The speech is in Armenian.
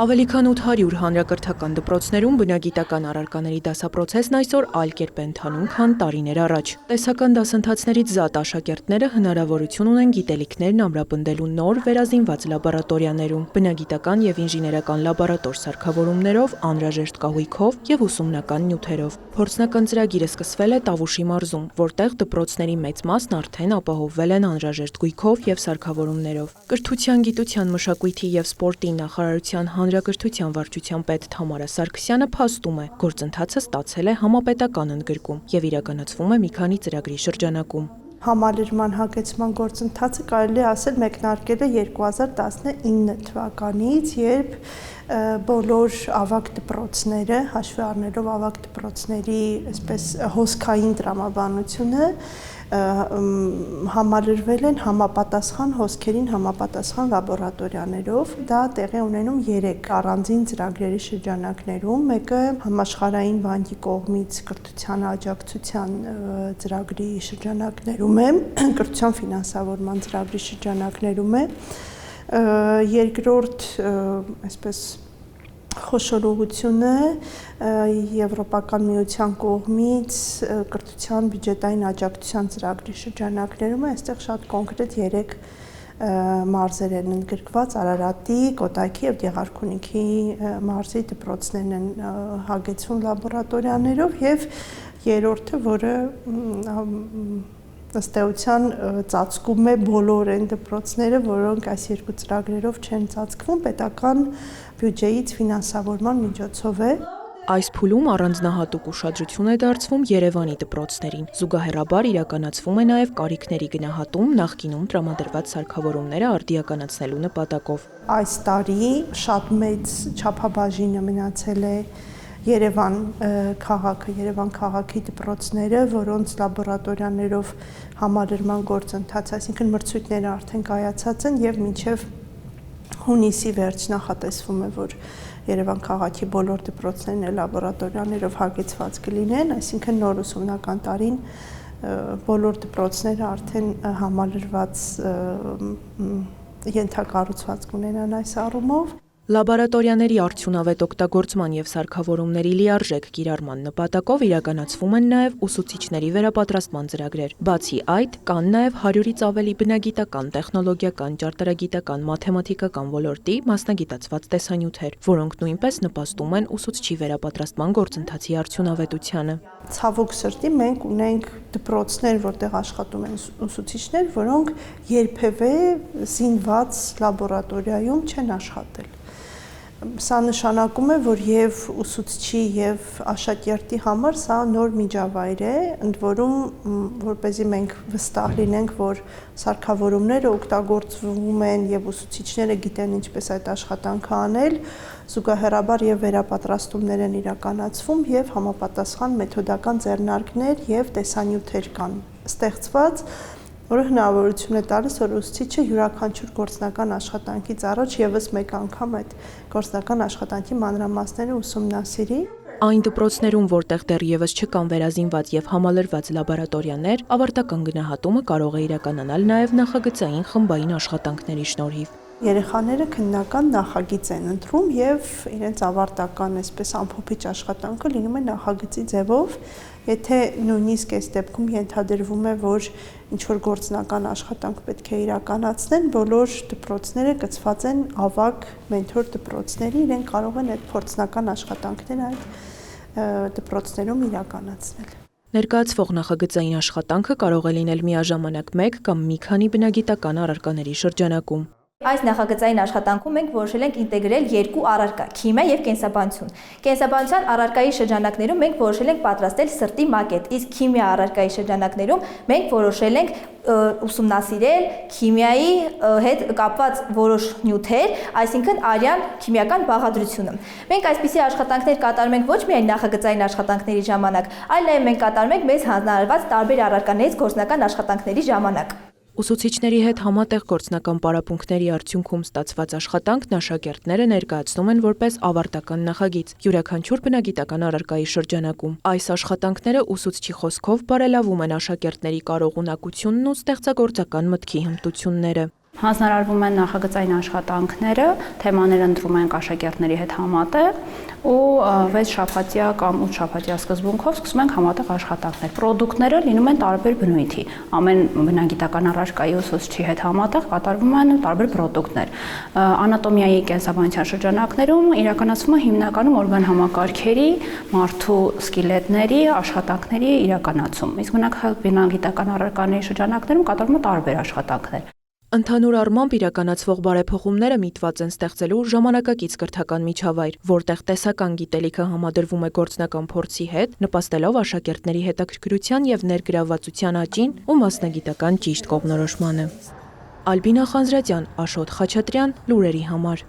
Ավելի քան 800 հանրակրթական դպրոցներում բնագիտական առարկաների դասապրոցեսն այսօր այլ կերպ է ընթանում, քան տարիներ առաջ։ Տեսական դասընթացներից զատ աշակերտները հնարավորություն ունեն գիտելիքներն ամրապնդելու նոր վերազինված լաբորատորիաներում, բնագիտական և ինժեներական լաբորատոր սարքավորումներով, անհրաժեշտ կահույքով և ուսումնական նյութերով։ Փորձնական ծրագիրը սկսվել է Տավուշի մարզում, որտեղ դպրոցների մեծ մասն արդեն ապահովվել են անհրաժեշտ գույքով և սարքավորումներով։ Կրթության, գիտության, մշակույթի և սպորտի նախարարության հանրակրթության վարչության պետ Թամարա Սարգսյանը փաստում է, գործընթացը ստացել է համապետական ընդգրկում և իրականացվում է մի քանի ծրագրի շրջանակում։ Համալրման հագեցման գործընթացը կարելի է ասել մեկնարկել է 2019 թվականից, երբ բոլոր ավագ դպրոցները, հաշվի առնելով ավագ դպրոցների այսպես հոսքային տրամաբանությունը, համալրվել են համապատասխան հոսքերին համապատասխան լաբորատորիաներով։ Դա տեղի ունենում 3 առանձին ծրագրերի շրջանակներում, մեկը համաշխարհային բանկի կողմից կրթության աջակցության ծրագրի շրջանակներում է, կրթության ֆինանսավորման ծրագրի շրջանակներում է, երկրորդ այսպես խոշորողությունը Եվրոպական միության կողմից կրթության բյուջետային աջակցության ծրագրի շրջանակներում է, այստեղ շատ կոնկրետ 3 մարզեր են ընդգրկված, Արարատի, Կոտայքի և Գեղարքունիքի մարզի դպրոցներն են հագեցվում լաբորատորիաներով և երրորդը, որը ըստ էության ծածկում է բոլոր այն դպրոցները, որոնք այս 2 ծրագրերով չեն ծածկվում, պետական բյուջեից ֆինանսավորման միջոցով է։ Այս փուլում առանձնահատուկ ուշադրություն է դարձվում Երևանի դպրոցներին, զուգահեռաբար իրականացվում է նաև կարիքների գնահատում նախկինում տրամադրված սարքավորումները արդիականացնելու նպատակով։ Այս տարի շատ մեծ չափաբաժինը մնացել է Երևան քաղաքը, Երևան քաղաքի դպրոցները, որոնց լաբորատորիաներով համալրման գործընթաց, այսինքն մրցույթները արդեն կայացած են և մինչև հունիսի վերջ նախատեսվում է, որ Երևան քաղաքի բոլոր դպրոցներն էլ լաբորատորիաներով հագեցված կլինեն, այսինքն նոր ուսումնական տարին բոլոր դպրոցները արդեն համալրված ենթակառուցվածք ունենան այս առումով։ Լաբորատորիաների արդյունավետ օգտագործման և սարքավորումների լիարժեք կիրառման նպատակով իրականացվում են նաև ուսուցիչների վերապատրաստման ծրագրեր։ Բացի այդ, կան նաև 100-ից ավելի բնագիտական, տեխնոլոգիական, ճարտարագիտական, մաթեմատիկական ոլորտի մասնագիտացված տեսանյութեր, որոնք նույնպես նպաստում են ուսուցչի վերապատրաստման գործընթացի արդյունավետությանը։ Ցավոք սրտի մենք ունենք դպրոցներ, որտեղ աշխատում են ուսուցիչներ, որոնք երբևէ զինված լաբորատորիայում չեն աշխատել։ Սա նշանակում է, որ և ուսուցչի և աշակերտի համար սա նոր միջավայր է, ընդ որում, որպեսզի մենք վստահ լինենք, որ սարքավորումները օգտագործվում են և ուսուցիչները գիտեն ինչպես այդ աշխատանքը անել, զուգահեռաբար և վերապատրաստումներ են իրականացվում և համապատասխան մեթոդական ձեռնարկներ և տեսանյութեր կան ստեղծված, որը հնարավորություն է տալիս, որ ուսուցիչը յուրաքանչյուր գործնական աշխատանքից առաջ ևս մեկ անգամ այդ գործնական աշխատանքի մանրամասները ուսումնասիրի։ Այն դպրոցներում, որտեղ դեռևս չկան վերազինված և համալրված լաբորատորիաներ, ավարտական գնահատումը կարող է իրականանալ նաև նախագծային խմբային աշխատանքների շնորհիվ։ Երեխաները քննական նախագիծ են ընտրում և իրենց ավարտական այսպես ամփոփիչ աշխատանքը լինում է նախագծի ձևով, եթե նույնիսկ այս դեպքում ենթադրվում է, որ ինչ-որ գործնական աշխատանք պետք է իրականացնեն, բոլոր դպրոցները կցված են ավագ մենթոր դպրոցների, իրենք կարող են այդ փորձնական աշխատանքները այդ դպրոցներում իրականացնել։ Ներկայացվող նախագծային աշխատանքը կարող է լինել միաժամանակ մեկ կամ մի քանի բնագիտական առարկաների շրջանակում։ Այս նախագծային աշխատանքում մենք որոշել ենք ինտեգրել 2 առարկա՝ քիմիա և կենսաբանություն։ Կենսաբանության առարկայի շրջանակներում մենք որոշել ենք պատրաստել սրտի մակետ, իսկ քիմիա առարկայի շրջանակներում մենք որոշել ենք ուսումնասիրել քիմիայի հետ կապված որոշ նյութեր, այսինքն արյան քիմիական բաղադրությունը։ Մենք այսպիսի աշխատանքներ կատարում ենք ոչ միայն նախագծային աշխատանքների ժամանակ, այլ նաև մենք կատարում ենք մեզ հանձնարարված տարբեր առարկաներից գործնական աշխատանքների ժամանակ։ Ուսուցիչների հետ համատեղ գործնական պարապմունքների արդյունքում ստացված աշխատանքն աշակերտները ներկայացնում են որպես ավարտական նախագիծ յուրաքանչյուր բնագիտական առարկայի շրջանակում։ Այս աշխատանքները ուսուցչի խոսքով բարելավում են աշակերտների կարողունակությունն ու ստեղծագործական մտքի հմտությունները։ Հանձնարարվում են նախագծային աշխատանքները, թեմաներ ընտրում ենք աշակերտների հետ համատեղ ու 6 շաբաթյա կամ 8 շաբաթյա սկզբունքով սկսում ենք համատեղ աշխատանքներ։ Պրոդուկտները լինում են տարբեր բնույթի։ Ամեն բնագիտական առարկայի ուսուցչի հետ համատեղ կատարվում են տարբեր պրոդուկտներ։ Անատոմիայի կենսաբանության շրջանակներում իրականացվում է հիմնականում օրգան համակարգերի, մարդու սկելետների, աշխատանքների իրականացում։ Իսկ բնագիտական առարկաների շրջանակներում կատարվում են տարբեր աշխատանքներ։ Ընդհանուր առմամբ իրականացվող բարեփոխումները միտված են ստեղծելու ժամանակակից կրթական միջավայր, որտեղ տեսական գիտելիքը համադրվում է գործնական փորձի հետ, նպաստելով աշակերտների հետաքրքրության եւ ներգրավվածության աճին ու մասնագիտական ճիշտ կողմնորոշմանը։ Ալբինա Խանձրատյան, Աշոտ Խաչատրյան, լուրերի համար։